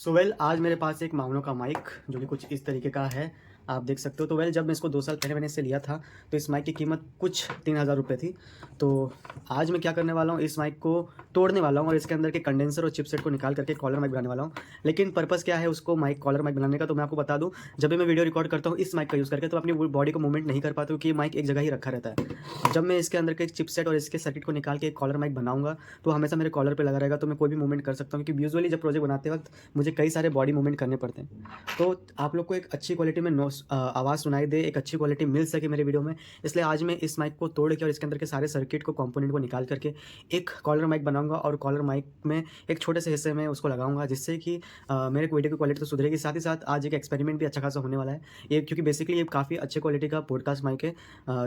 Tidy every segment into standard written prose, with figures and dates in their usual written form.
सो आज मेरे पास एक माउनो का माइक जो कि कुछ इस तरीके का है, आप देख सकते हो। तो जब मैं इसको 2 साल पहले मैंने इससे लिया था, तो इस माइक की कीमत कुछ 3000 रुपये थी। तो आज मैं क्या करने वाला हूँ, इस माइक को तोड़ने वाला हूँ और इसके अंदर के कंडेंसर और चिपसेट को निकाल करके कॉलर माइक बनाने वाला हूँ। लेकिन पर्पज़ क्या है उसको माइक कॉलर माइक बनाने का, तो मैं आपको बता दूँ, जब भी मैं वीडियो रिकॉर्ड करता हूँ इस माइक का यूज़ करके, तो अपनी बॉडी को मूवमेंट नहीं कर पाता, क्योंकि माइक एक जगह ही रखा रहता है। जब मैं इसके अंदर के चिपसेट और इसके सर्किट को निकाल के एक कॉलर माइक बनाऊँगा, तो हमेशा मेरे कॉलर पे लगा रहेगा, तो मैं कोई भी मूवमेंट कर सकता हूँ, क्योंकि यूजुअली जब प्रोजेक्ट बनाते वक्त मुझे कई सारे बॉडी मूवमेंट करने पड़ते हैं। तो आप लोग को एक अच्छी क्वालिटी में आवाज़ सुनाई दे, एक अच्छी क्वालिटी मिल सके मेरे वीडियो में, इसलिए आज मैं इस माइक को तोड़ के और इसके अंदर के सारे सर्किट को, कंपोनेंट को निकाल करके एक कॉलर माइक बनाऊंगा और कॉलर माइक में एक छोटे से हिस्से में उसको लगाऊंगा, जिससे कि मेरे वीडियो की क्वालिटी तो सुधरेगी, साथ ही साथ आज एक एक्सपेरिमेंट भी अच्छा खासा होने वाला है ये, क्योंकि बेसिकली ये काफ़ी अच्छे क्वालिटी का पॉडकास्ट माइक है,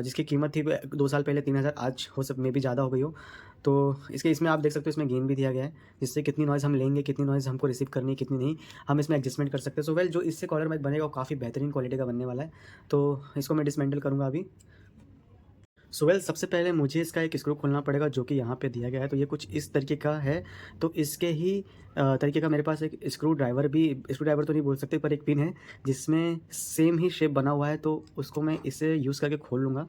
जिसकी कीमत थी 2 साल पहले 3000, आज हो सब में भी ज़्यादा हो गई हो। तो इसमें आप देख सकते हो, इसमें गेन भी दिया गया है, जिससे कितनी नॉइज़ हम लेंगे, कितनी नॉइज़ हमको रिसीव करनी है, कितनी नहीं, हम इसमें एडजस्टमेंट कर सकते हैं। सो जो इससे कॉलर माइक बनेगा वो काफ़ी बेहतरीन क्वालिटी का बनने वाला है। तो इसको मैं डिसमेंटल करूँगा अभी। सो सबसे पहले मुझे इसका एक स्क्रू खोलना पड़ेगा, जो कि यहाँ पे दिया गया है। तो ये कुछ इस तरीके का है। तो इसके ही तरीके का मेरे पास एक स्क्रू ड्राइवर तो नहीं बोल सकते, पर एक पिन है जिसमें सेम ही शेप बना हुआ है, तो उसको मैं इसे यूज़ करके खोल लूँगा।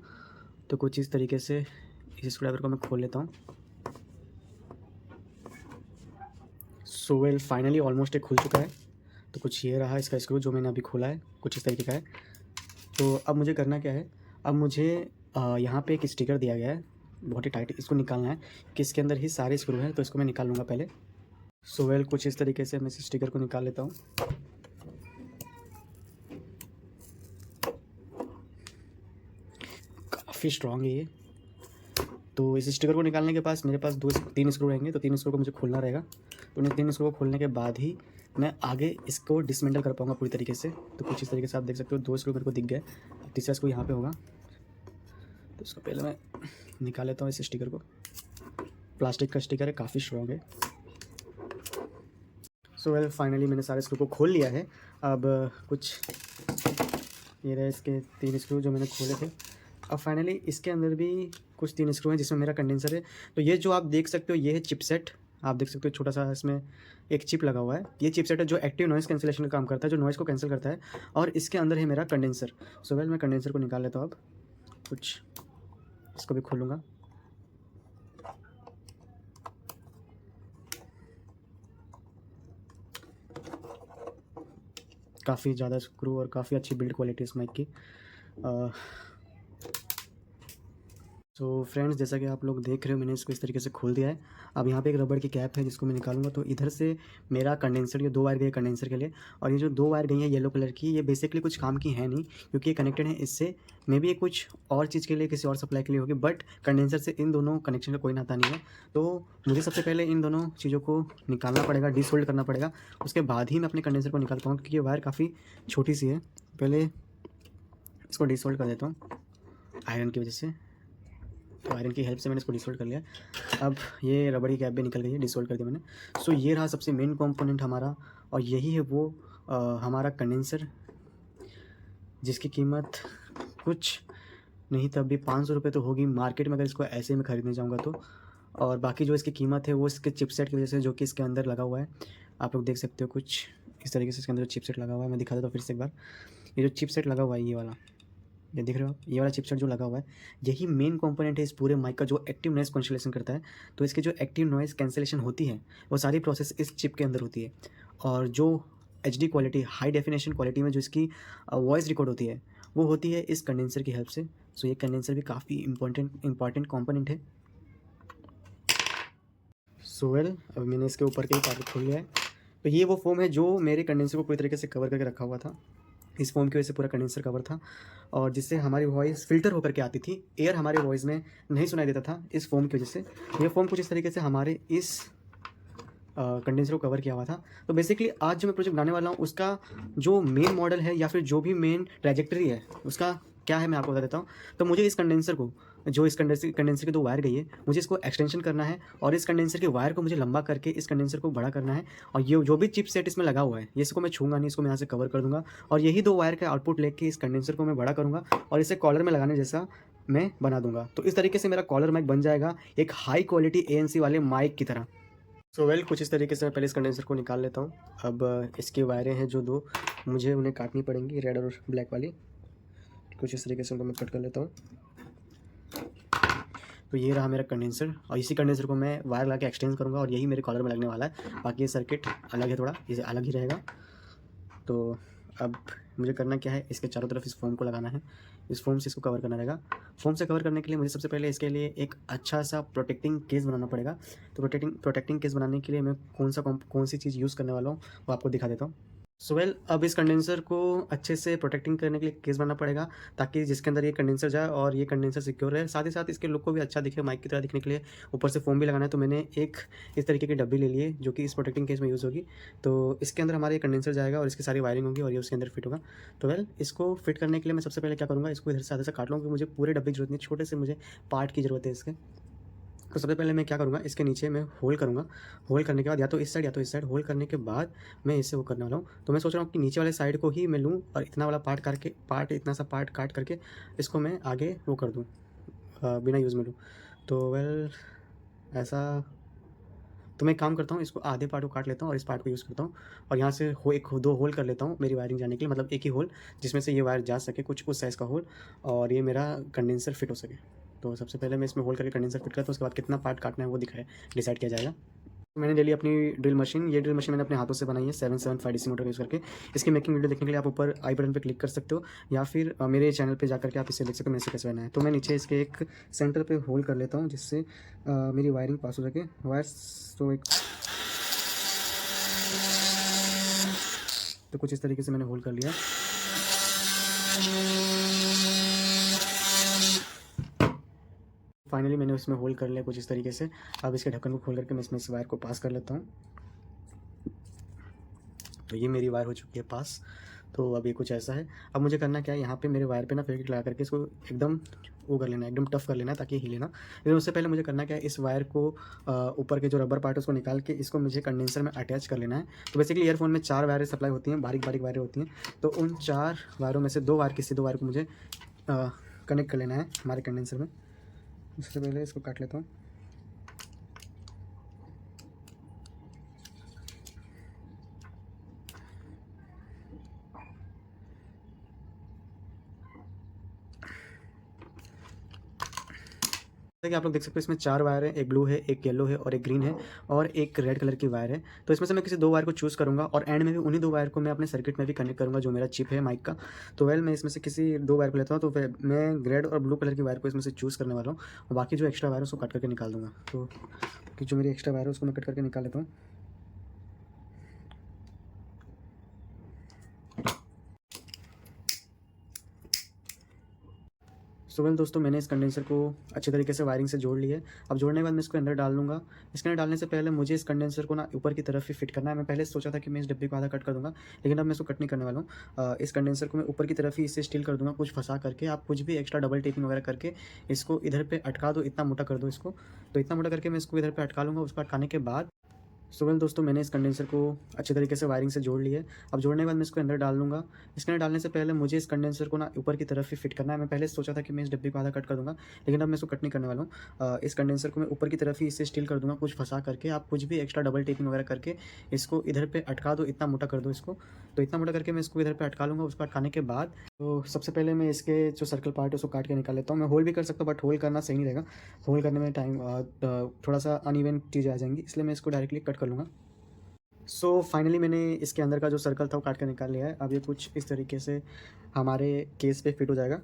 तो कुछ इस तरीके से इस स्क्रू ड्राइवर को मैं खोल लेता हूँ। सो फाइनली ऑलमोस्ट एक खुल चुका है। तो कुछ ये रहा इसका स्क्रू जो मैंने अभी खोला है, कुछ इस तरीके का है। तो अब मुझे करना क्या है, अब मुझे यहाँ पे एक स्टिकर दिया गया है, बहुत ही टाइट, इसको निकालना है कि इसके अंदर ही सारे स्क्रू हैं, तो इसको मैं निकाल लूँगा पहले। सो कुछ इस तरीके से मैं इस स्टिकर को निकाल लेता हूँ। काफ़ी स्ट्रॉन्ग है ये। तो इस स्टिकर को निकालने के पास मेरे पास 3 स्क्रू रहेंगे, तो 3 स्क्रू को मुझे खोलना रहेगा। तो उन्हें 3 स्क्रू को खोलने के बाद ही मैं आगे इसको डिसमेंटल कर पाऊँगा पूरी तरीके से। तो कुछ इस तरीके से आप देख सकते हो, 2 स्क्रू मेरे को दिख गए, तीसरा स्क्रू यहाँ पे होगा। तो इसको पहले मैं निकाल लेता हूँ इस स्टिकर को। प्लास्टिक का स्टिकर है, काफ़ी स्ट्रॉन्ग है। सो फाइनली मैंने सारे स्क्रू को खोल लिया है। अब कुछ ये रहे इसके 3 स्क्रू जो मैंने खोले थे। अब फाइनली इसके अंदर भी कुछ 3 स्क्रू हैं जिसमें मेरा कंडेंसर है। तो ये जो आप देख सकते हो, ये है चिपसेट, आप देख सकते हो छोटा सा इसमें एक चिप लगा हुआ है। ये चिपसेट है जो एक्टिव नॉइज़ कैंसिलेशन का काम करता है, जो नॉइज़ को कैंसिल करता है। और इसके अंदर है मेरा कंडेंसर। सो मैं कंडेंसर को निकाल लेता हूँ। अब कुछ इसको भी खोलूँगा। काफ़ी ज़्यादा स्क्रू और काफ़ी अच्छी बिल्ड क्वालिटी इस माइक की। तो फ्रेंड्स, जैसा कि आप लोग देख रहे हो, मैंने इसको इस तरीके से खोल दिया है। अब यहाँ पे एक रबड़ की कैप है जिसको मैं निकालूंगा। तो इधर से मेरा कंडेंसर, ये 2 वायर गई है कंडेंसर के लिए, और ये जो 2 वायर गई है येलो कलर की, ये बेसिकली कुछ काम की है नहीं, क्योंकि ये कनेक्टेड है इससे। मे बी ये कुछ और चीज़ के लिए, किसी और सप्लाई के लिए होगी, बट कंडेंसर से इन दोनों कनेक्शन का कोई नाता नहीं है। तो मुझे सबसे पहले इन दोनों चीज़ों को निकालना पड़ेगा, डिसोल्ड करना पड़ेगा, उसके बाद ही मैं अपने कंडेंसर को निकाल पाऊँ, क्योंकि ये वायर काफ़ी छोटी सी है। पहले इसको डिसोल्ड कर देता हूँ आयरन की वजह से। तो आयरन की हेल्प से मैंने इसको डिसोल्ड कर लिया। अब ये रबड़ की कैप भी निकल गई है, डिसोल्ड कर दिया मैंने। सो ये रहा सबसे मेन कंपोनेंट हमारा, और यही है वो हमारा कंडेंसर, जिसकी कीमत कुछ नहीं तब भी 500 रुपये तो होगी मार्केट में, अगर इसको ऐसे में ख़रीदने जाऊँगा तो। और बाकी जो इसकी कीमत है वो इसके चिपसेट की वजह से, जो कि इसके अंदर लगा हुआ है, आप लोग देख सकते हो कुछ इस तरीके से इसके अंदर चिपसेट लगा हुआ है। मैं दिखा देता हूँ फिर से एक बार। ये जो चिपसेट लगा हुआ है, ये वाला, ये देख रहे हो आप, ये वाला चिपसेट जो लगा हुआ है, यही मेन कंपोनेंट है इस पूरे माइक का, जो एक्टिव नॉइज़ कैंसिलेशन करता है। तो इसकी जो एक्टिव नॉइज़ कैंसिलेशन होती है, वो सारी प्रोसेस इस चिप के अंदर होती है। और जो HD quality, high definition quality में जो इसकी वॉइस रिकॉर्ड होती है, वो होती है इस कंडेंसर की हेल्प से। सो ये कंडेंसर भी काफ़ी इंपॉर्टेंट कंपोनेंट है। सो अब मैंने इसके ऊपर के पार्ट खोल लिया है। तो ये वो फोम है जो मेरे कंडेंसर को पूरी तरीके से कवर करके रखा हुआ था। इस फोम की वजह से पूरा कंडेंसर कवर था, और जिससे हमारी वॉइस फ़िल्टर होकर के आती थी, एयर हमारे वॉइस में नहीं सुनाई देता था इस फोम की वजह से। ये फोम कुछ इस तरीके से हमारे इस कंडेंसर को कवर किया हुआ था। तो बेसिकली आज जो मैं प्रोजेक्ट बनाने वाला हूँ, उसका जो मेन मॉडल है या फिर जो भी मेन ट्रैजेक्टरी है, उसका क्या है मैं आपको बता देता हूँ। तो मुझे इस कंडेंसर को, जो इस कंडेंसर की 2 वायर गई है, मुझे इसको एक्सटेंशन करना है, और इस कंडेंसर के वायर को मुझे लंबा करके इस कंडेंसर को बड़ा करना है। और ये जो भी चिप सेट इसमें लगा हुआ है, ये इसको मैं छूँगा नहीं, इसको मैं यहाँ से कवर कर दूँगा, और यही 2 वायर का आउटपुट लेके इस कंडेंसर को मैं बड़ा करूँगा और इसे कॉलर में लगाने जैसा मैं बना दूँगा। तो इस तरीके से मेरा कॉलर माइक बन जाएगा एक हाई क्वालिटी ANC वाले माइक की तरह। कुछ इस तरीके से मैं पहले इस कंडेंसर को निकाल लेता हूँ। अब इसकी वायरें हैं जो 2, मुझे उन्हें काटनी पड़ेंगी, रेड और ब्लैक वाली। कुछ इस तरीके से उनको मैं कट कर लेता हूँ। तो ये रहा मेरा कंडेंसर, और इसी कंडेंसर को मैं वायर लगा के एक्सटेंड करूँगा और यही मेरे कॉलर में लगने वाला है। बाकी ये सर्किट अलग है, थोड़ा इसे अलग ही रहेगा। तो अब मुझे करना क्या है, इसके चारों तरफ इस फोम को लगाना है, इस फोम से इसको कवर करना रहेगा। फोम से कवर करने के लिए मुझे सबसे पहले इसके लिए एक अच्छा सा प्रोटेक्टिंग केस बनाना पड़ेगा। तो प्रोटेक्टिंग केस बनाने के लिए मैं कौन सी चीज़ यूज़ करने वाला हूँ वो आपको दिखा देता हूँ। अब इस कंडेंसर को अच्छे से प्रोटेक्टिंग करने के लिए केस बनाना पड़ेगा, ताकि जिसके अंदर ये कंडेंसर जाए और ये कंडेंसर सिक्योर रहे। साथ ही साथ इसके लुक को भी अच्छा दिखे, माइक की तरह दिखने के लिए ऊपर से फोम भी लगाना है। तो मैंने एक इस तरीके की डब्बी ले ली है जो कि इस प्रोटेक्टिंग केस में यूज़ होगी। तो इसके अंदर हमारा ये कंडेंसर जाएगा और इसकी सारी वायरिंग होगी और ये उसके अंदर फिट होगा। तो इसको फिट करने के लिए मैं सबसे पहले क्या करूँगा, इसको इधर से आधे से काट लूँगा, क्योंकि मुझे पूरे डब्बे की जरूरत नहीं, छोटे से मुझे पार्ट की ज़रूरत है इसके। तो सबसे पहले मैं क्या करूँगा, इसके नीचे मैं होल करूँगा। होल करने के बाद या तो इस साइड या तो इस साइड होल करने के बाद मैं इसे वो करने वाला हूँ। तो मैं सोच रहा हूँ कि नीचे वाले साइड को ही मैं लूँ और इतना वाला इतना सा पार्ट काट करके इसको मैं आगे वो कर दूँ, बिना यूज़ में लूँ। तो ऐसा, तो मैं एक काम करता हूँ, इसको आधे पार्ट को काट लेता हूँ और इस पार्ट को यूज़ करता हूँ और यहाँ से 2 होल कर लेता हूँ मेरी वायरिंग जाने के लिए, मतलब एक ही होल जिसमें से ये वायर जा सके, कुछ उस साइज़ का होल, और ये मेरा कंडेंसर फिट हो सके। तो सबसे पहले मैं इसमें होल करके कंडेंसर फिट करता हूँ, उसके बाद कितना पार्ट काटना है वो डिसाइड किया जाएगा। तो मैंने ले ली अपनी ड्रिल मशीन। ये ड्रिल मशीन मैंने अपने हाथों से बनाई है 775 डीसी मोटर यूज़ करके। इसकी मेकिंग वीडियो देखने के लिए आप ऊपर आई बटन पे क्लिक कर सकते हो, या फिर मेरे चैनल पे जाकर के आप इसे देख सकते हो मेरे से कैसे बनाया है। तो मैं नीचे इसके एक सेंटर पे होल कर लेता हूँ, जिससे मेरी वायरिंग पास हो सके। वायर्स तो कुछ इस तरीके से मैंने होल कर लिया। फाइनली मैंने उसमें होल कर लिया कुछ इस तरीके से। अब इसके ढक्कन को खोल करके मैं इसमें इस वायर को पास कर लेता हूँ। तो ये मेरी वायर हो चुकी है पास। तो अब ये कुछ ऐसा है। अब मुझे करना क्या है, यहाँ पे मेरे वायर पे ना फेविक्विक लगा करके इसको एकदम वो कर लेना है, एकदम टफ कर लेना है ताकि हिले ना। लेकिन उससे पहले मुझे करना क्या है, इस वायर को ऊपर के जो रबर पार्ट है उसको निकाल के इसको मुझे कंडेंसर में अटैच कर लेना है। तो बेसिकली ईयरफोन में 4 वायरें सप्लाई होती हैं, बारीक बारीक वायरें होती हैं। तो उन 4 वायरों में से 2 वायर, किसी 2 वायर को मुझे कनेक्ट कर लेना है हमारे कंडेंसर में। उससे पहले इसको काट लेता हूँ। जैसा कि आप लोग देख सकते हो, इसमें 4 वायर है, एक ब्लू है, एक येलो है और एक ग्रीन है, और एक रेड कलर की वायर है। तो इसमें से मैं किसी 2 वायर को चूज़ करूँगा और एंड में भी उन्हीं 2 वायर को मैं अपने सर्किट में भी कनेक्ट करूँगा जो मेरा चिप है माइक का। तो मैं इसमें से किसी 2 वायर को लेता हूँ। तो मैं रेड और ब्लू कलर की वायर को इसमें से चूज़ करने वाला हूँ, और बाकी जो एक्स्ट्रा वायर है उसको कट करके निकाल दूँगा। तो कि जो मेरी एक्स्ट्रा वायर है उसको मैं कट करके निकाल लेता हूँ। दोस्तों, मैंने इस कंडेंसर को अच्छे तरीके से वायरिंग से जोड़ लिया है। अब जोड़ने के बाद मैं इसको अंदर डाल दूँगा। इसके अंदर डालने से पहले मुझे इस कंडेंसर को ना ऊपर की तरफ ही फिट करना है। मैं पहले सोचा था कि मैं इस डब्बे को आधा कट कर दूँगा, लेकिन अब मैं इसको कट नहीं करने वाला हूँ। इस कंडेंसर को मैं ऊपर की तरफ ही इससे स्टील कर दूँगा, कुछ फँसा करके। आप कुछ भी एक्स्ट्रा डबल टेपिंग वगैरह करके इसको इधर पे अटका दो, इतना मोटा कर दो इसको। तो इतना मोटा करके मैं इसको इधर पे अटका लूँगा। उसको अटकाने के बाद दोस्तों, मैंने इस कंडेंसर को अच्छे तरीके से वायरिंग से जोड़ लिया है। अब जोड़ने के बाद मैं इसको अंदर डाल दूँगा। इसके अंदर डालने से पहले मुझे इस कंडेंसर को ना ऊपर की तरफ ही फिट करना है। मैं पहले सोचा था कि मैं इस डब्बे को आधा कट कर दूँगा, लेकिन अब मैं इसको कट नहीं करने वाला हूँ। इस कंडेंसर को मैं ऊपर की तरफ ही इससे स्टील कर दूँगा, कुछ फँसा करके। आप कुछ भी एक्स्ट्रा डबल टेपिंग वगैरह करके इसको इधर पे अटका दो, इतना मोटा कर दो इसको। तो इतना मोटा करके मैं इसको इधर पे अटका लूँगा। उसको अटकाने के बाद तो सबसे पहले मैं इसके जो सर्कल पार्ट है उसको काट के निकाल लेता हूँ। मैं होल भी कर सकता हूँ, बट होल करना सही नहीं रहेगा। होल करने में टाइम थोड़ा सा अनइवन चीज़ें आ जाएंगी, इसलिए मैं इसको डायरेक्टली कट कर लूँगा। फाइनली मैंने इसके अंदर का जो सर्कल था वो काट के निकाल लिया है। अब ये कुछ इस तरीके से हमारे केस पे फिट हो जाएगा।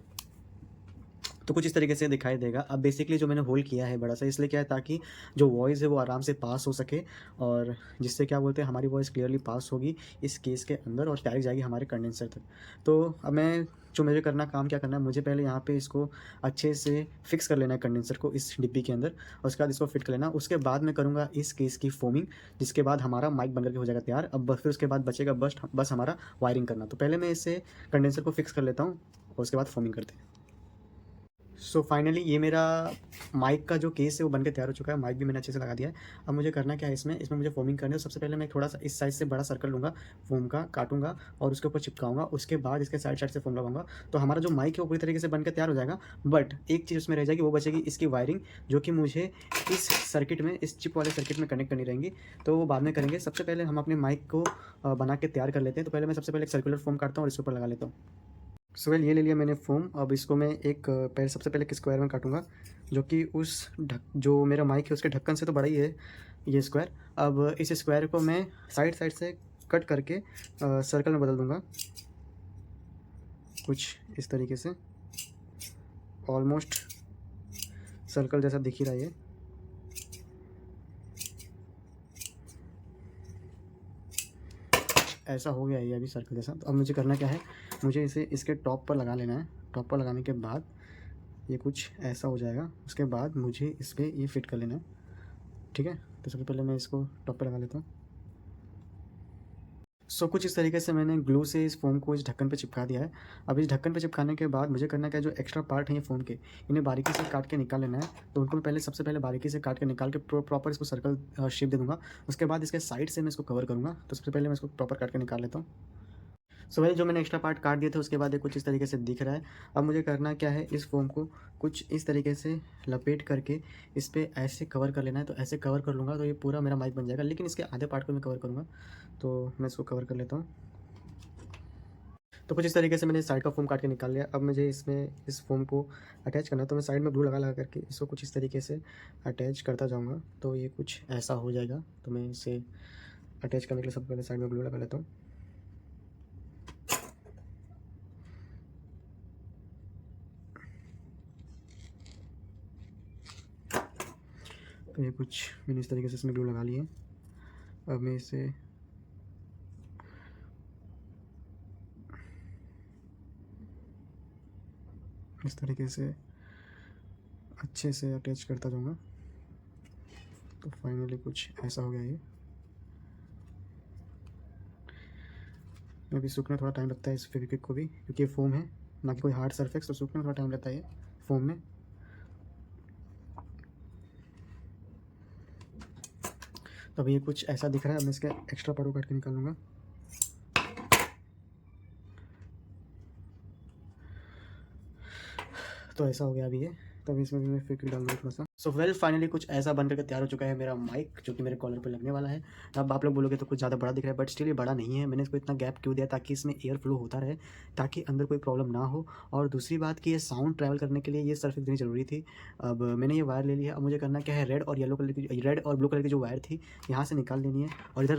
तो कुछ इस तरीके से दिखाई देगा। अब बेसिकली जो मैंने होल किया है बड़ा सा, इसलिए क्या है, ताकि जो वॉइस है वो आराम से पास हो सके, और जिससे क्या बोलते हैं, हमारी वॉइस क्लियरली पास होगी इस केस के अंदर और डायरेक्ट जाएगी हमारे कंडेंसर तक। तो अब मुझे काम क्या करना है, मुझे पहले यहाँ पे इसको अच्छे से फिक्स कर लेना है कंडेंसर को इस डिब्बी के अंदर, और उसके बाद इसको फिट कर लेना। उसके बाद मैं करूँगा इस केस की फोमिंग, जिसके बाद हमारा माइक बन करके हो जाएगा तैयार। अब फिर उसके बाद बचेगा बस हमारा वायरिंग करना। तो पहले मैं इसे कंडेंसर को फिक्स कर लेता हूँ और उसके बाद फोमिंग करते हैं। सो फाइनली ये मेरा माइक का जो केस है वो बनकर तैयार हो चुका है। माइक भी मैंने अच्छे से लगा दिया है। अब मुझे करना क्या है, इसमें मुझे फोमिंग करनी है। सबसे पहले मैं थोड़ा सा इस साइड से बड़ा सर्कल लूँगा फोम का, काटूंगा और उसके ऊपर चिपकाऊंगा। उसके बाद इसके साइड साइड से फोम लगाऊंगा, तो हमारा जो माइक है वो पूरी तरीके से बनकर तैयार हो जाएगा। बट एक चीज़ उसमें रह जाएगी, वो बचेगी इसकी वायरिंग, जो कि मुझे इस सर्किट में, इस चिप वाले सर्किट में कनेक्ट करनी रहेंगी। तो वो बाद में करेंगे। सबसे पहले हम अपने माइक को बना के तैयार कर लेते हैं। तो पहले मैं सबसे पहले एक सर्कुलर फोम काटता हूँ और इसके ऊपर लगा लेता हूँ। सो वेल, ये ले लिया मैंने फ़ोम। अब इसको मैं एक पहले सबसे पहले एक स्क्वायर में काटूंगा, जो कि उस जो मेरा माइक है उसके ढक्कन से तो बड़ा ही है ये स्क्वायर। अब इस स्क्वायर को मैं साइड साइड से कट करके सर्कल में बदल दूंगा, कुछ इस तरीके से। ऑलमोस्ट सर्कल जैसा दिख ही रहा है ये। ऐसा हो गया ये अभी सर्कल जैसा। तो अब मुझे करना क्या है, मुझे इसे इसके टॉप पर लगा लेना है। टॉप पर लगाने के बाद ये कुछ ऐसा हो जाएगा। उसके बाद मुझे इस पर ये फिट कर लेना है, ठीक है। तो सबसे पहले मैं इसको टॉप पे लगा लेता हूँ। कुछ इस तरीके से मैंने ग्लू से इस फ़ोम को इस ढक्कन पे चिपका दिया है। अब इस ढक्कन पे चिपकाने के बाद मुझे करना क्या है, जो एक्स्ट्रा पार्ट हैं ये फ़ोम के, इन्हें बारीकी से काट के निकाल लेना है। तो उनको मैं सबसे पहले बारीकी से काट के निकाल के प्रॉपर इसको सर्कल शेप दे दूँगा। उसके बाद इसके साइड से मैं इसको कवर करूँगा। तो सबसे पहले मैं इसको प्रॉपर काट के निकाल लेता हूँ। भाई जो मैंने एक्स्ट्रा पार्ट काट दिए थे उसके बाद ये कुछ इस तरीके से दिख रहा है। अब मुझे करना क्या है, इस फोम को कुछ इस तरीके से लपेट करके इस पर ऐसे कवर कर लेना है। तो ऐसे कवर कर लूँगा तो ये पूरा मेरा माइक बन जाएगा, लेकिन इसके आधे पार्ट को मैं कवर करूँगा। तो मैं इसको कवर कर लेता हूँ। तो कुछ इस तरीके से मैंने साइड का फोम काट के निकाल लिया। अब मुझे इसमें इस फोम को अटैच करना है। तो मैं साइड में ग्लू लगा करके इसको कुछ इस तरीके से अटैच करता जाऊँगा। तो ये कुछ ऐसा हो जाएगा। तो मैं इसे अटैच करने के लिए सबसे पहले साइड में ग्लू लगा लेता हूँ। तो ये कुछ मैंने इस तरीके से इसमें ग्लू लगा ली है। अब मैं इसे इस तरीके से अच्छे से अटैच करता जाऊंगा। तो फाइनली कुछ ऐसा हो गया ये। अभी सूखने थोड़ा टाइम लगता है इस फेविक्विक को भी, क्योंकि ये फोम है ना कि कोई हार्ड सरफेस, तो सूखने में थोड़ा टाइम लगता है ये फोम में। तो अभी ये कुछ ऐसा दिख रहा है। अब मैं इसके एक्स्ट्रा पार्ट को काट के निकालूंगा। तो ऐसा हो गया अभी ये। तो अभी इसमें भी मैं फेविक्विक डाल दूँगा थोड़ा सा। वेल फाइनली कुछ ऐसा बन करके तैयार हो चुका है मेरा माइक, जो कि मेरे कॉलर पे लगने वाला है। अब आप लोग बोलोगे तो कुछ ज़्यादा बड़ा दिख रहा है, बट स्टिल ये बड़ा नहीं है। मैंने इसको इतना गैप क्यों दिया, ताकि इसमें एयर फ्लो होता रहे, ताकि अंदर कोई प्रॉब्लम ना हो। और दूसरी बात कि ये साउंड ट्रैवल करने के लिए ये सर्फ इतनी ज़रूरी थी। अब मैंने ये वायर ले लिया। अब मुझे करना क्या है, रेड और येलो कलर की, रेड और ब्लू कलर की जो वायर थी यहाँ से निकाल लेनी है, और इधर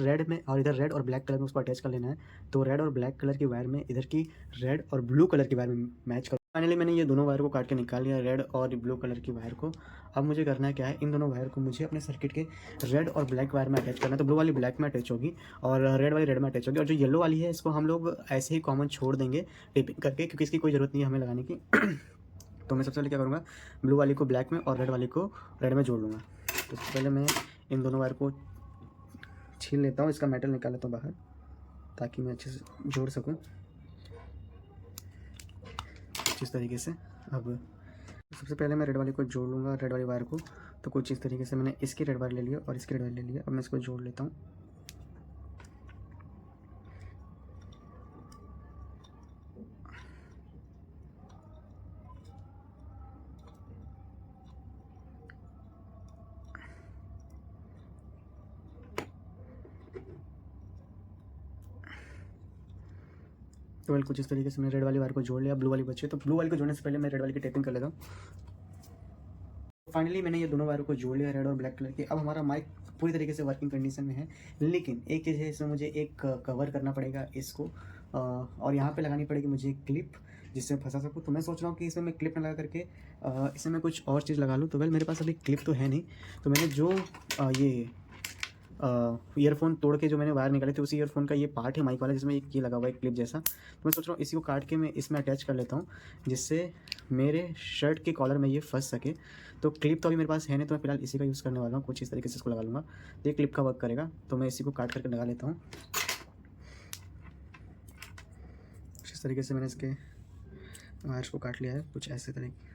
रेड और ब्लैक कलर में उसको अटैच कर लेना है। तो रेड और ब्लैक कलर की वायर में इधर की रेड और ब्लू कलर की वायर में मैच कर। फाइनली मैंने ये दोनों वायर को काट के निकाल लिया, रेड और ब्लू कलर की वायर को। अब मुझे करना क्या है, इन दोनों वायर को मुझे अपने सर्किट के रेड और ब्लैक वायर में अटैच करना है। तो ब्लू वाली ब्लैक में अटैच होगी और रेड वाली रेड में अटैच होगी, और जो येलो वाली है इसको हम लोग ऐसे ही कॉमन छोड़ देंगे टेपिंग करके, क्योंकि इसकी कोई ज़रूरत नहीं है हमें लगाने की। तो मैं सबसे पहले क्या करूँगा, ब्लू वाली को ब्लैक में और रेड वाली को रेड में जोड़ लूँगा। तो सबसे पहले मैं इन दोनों वायर को छील लेता हूँ, इसका मेटल निकाल लेता हूँ बाहर, ताकि मैं अच्छे से जोड़ सकूँ इस तरीके से। अब सबसे पहले मैं रेड वाली को जोड़ लूँगा, रेड वाली वायर को। तो कुछ इस तरीके से मैंने इसकी रेड वायर ले लिया और इसकी रेड वायर ले लिया। अब मैं इसको जोड़ लेता हूँ। तो वेल कुछ इस तरीके से मैंने रेड वाली वायर को जोड़ लिया। ब्लू वाली बची है, तो ब्लू वाली को जोड़ने से पहले मैं रेड वाली की टेपिंग कर लेता हूँ। फाइनली मैंने ये दोनों वायर को जोड़ लिया, रेड और ब्लैक कलर की। अब हमारा माइक पूरी तरीके से वर्किंग कंडीशन में है, लेकिन एक चीज़ है, इसमें मुझे एक कवर करना पड़ेगा इसको, और यहाँ पे लगानी पड़ेगी मुझे क्लिप, जिससे फंसा सकूँ। तो मैं सोच रहा हूँ कि इसमें मैं क्लिप ना लगा करके इसमें मैं कुछ और चीज़ लगा लूँ। तो वेल मेरे पास अभी क्लिप तो है नहीं, तो मैंने जो ये ईयरफोन तोड़ के जो मैंने वायर निकाले थे, उसी ईयरफोन का ये पार्ट है माइक वाला, जिसमें एक ये लगा हुआ है क्लिप जैसा। तो मैं सोच रहा हूँ इसी को काट के मैं इसमें अटैच कर लेता हूँ, जिससे मेरे शर्ट के कॉलर में ये फंस सके। तो क्लिप तो अभी मेरे पास है नहीं, तो मैं फिलहाल इसी का यूज़ करने वाला हूँ। कुछ इस तरीके से इसको लगा लूँगा, तो ये क्लिप का वर्क करेगा। तो मैं इसी को काट करके लगा लेता हूँ। इस तरीके से मैंने इसके वायर्स को काट लिया है, कुछ ऐसे तरीके।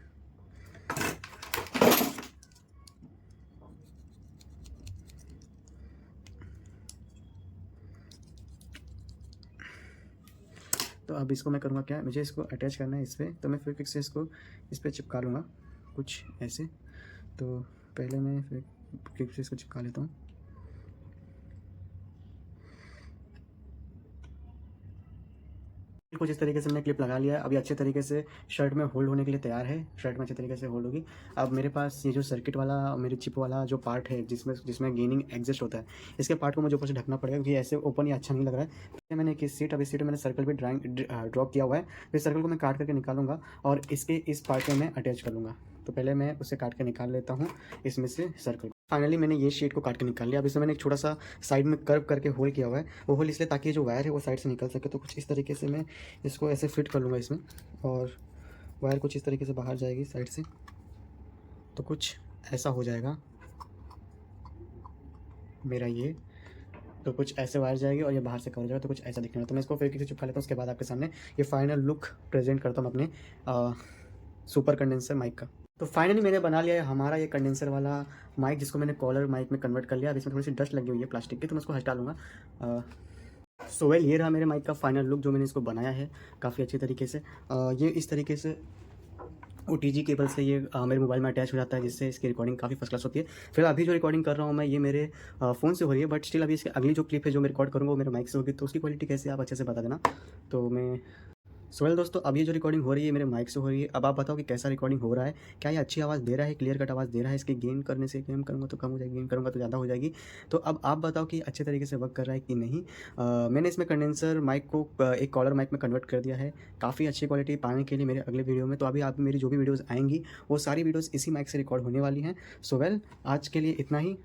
तो अब इसको मैं करूँगा क्या, मुझे इसको अटैच करना है इस पर, तो मैं फिर से इसको इस पर चिपका लूँगा कुछ ऐसे। तो पहले मैं फिर से इसको चिपका लेता हूँ। कुछ इस तरीके से मैंने क्लिप लगा लिया है। अभी अच्छे तरीके से शर्ट में होल्ड होने के लिए तैयार है, शर्ट में अच्छे तरीके से होल्ड होगी। अब मेरे पास ये जो सर्किट वाला मेरी चिप वाला जो पार्ट है जिसमें जिसमें गेनिंग एग्जिस्ट होता है, इसके पार्ट को मुझे ऊपर से ढकना पड़ेगा क्योंकि ऐसे ओपन ही अच्छा नहीं लग रहा है। तो मैंने एक सीट, अभी सीट मैंने सर्कल पर ड्रॉ किया हुआ है, तो इस सर्कल को मैं काट करके निकालूंगा और इसके इस पार्ट में मैं अटैच कर लूँगा। तो पहले मैं उसे काट के निकाल लेता हूँ इसमें से सर्कल। फाइनली मैंने ये शीट को काट के निकाल लिया। अब इसमें मैंने एक छोटा सा साइड में कर्व करके होल किया हुआ है, वो होल इसलिए ताकि जो वायर है वो साइड से निकल सके। तो कुछ इस तरीके से मैं इसको ऐसे फिट कर लूँगा इसमें, और वायर कुछ इस तरीके से बाहर जाएगी साइड से, तो कुछ ऐसा हो जाएगा मेरा ये। तो कुछ ऐसे वायर जाएगी और ये बाहर से कवर हो जाएगा, तो कुछ ऐसा दिखने वाला। तो मैं इसको फिर किसी चिपका लेता हूँ, उसके बाद आपके सामने ये फाइनल लुक प्रेजेंट करता हूँ अपने सुपर कंडेंसर माइक का। तो फाइनली मैंने बना लिया है हमारा ये कंडेंसर वाला माइक, जिसको मैंने कॉलर माइक में कन्वर्ट कर लिया। अब इसमें थोड़ी सी डस्ट लगी हुई है प्लास्टिक की, तो मैं उसको हटा लूँगा। सो वेल, ये रहा मेरे माइक का फाइनल लुक जो मैंने इसको बनाया है काफ़ी अच्छी तरीके से। ये इस तरीके से OTG केबल से ये मेरे मोबाइल में अटैच हो जाता है, जिससे इसकी रिकॉर्डिंग काफ़ी फर्स्ट क्लास होती है। फिर अभी जो रिकॉर्डिंग कर रहा हूँ मैं, ये मेरे फ़ोन से हो रही है, बट स्टिल अभी इसकी अगली जो क्लिप है जो मैं रिकॉर्ड करूँगा वो मेरे माइक से होगी, तो उसकी क्वालिटी कैसी है आप अच्छे से बता देना। तो मैं सो वेल दोस्तों, अब ये जो रिकॉर्डिंग हो रही है मेरे माइक से हो रही है। अब आप बताओ कि कैसा रिकॉर्डिंग हो रहा है, क्या ये अच्छी आवाज़ दे रहा है, क्लियर कट आवाज़ दे रहा है? इसकी गेन करने से गेन करूँगा तो कम हो जाएगी, गेन करूँगा तो ज़्यादा हो जाएगी। तो अब आप बताओ कि अच्छे तरीके से वर्क कर रहा है कि नहीं। मैंने इसमें कंडेंसर माइक को एक कॉलर माइक में कन्वर्ट कर दिया है काफ़ी अच्छी क्वालिटी पाने के लिए मेरे अगले वीडियो में। तो अभी आप मेरी जो भी वीडियोज़ आएंगी वो सारी वीडियोज़ इसी माइक से रिकॉर्ड होने वाली हैं। सो वेल, आज के लिए इतना ही।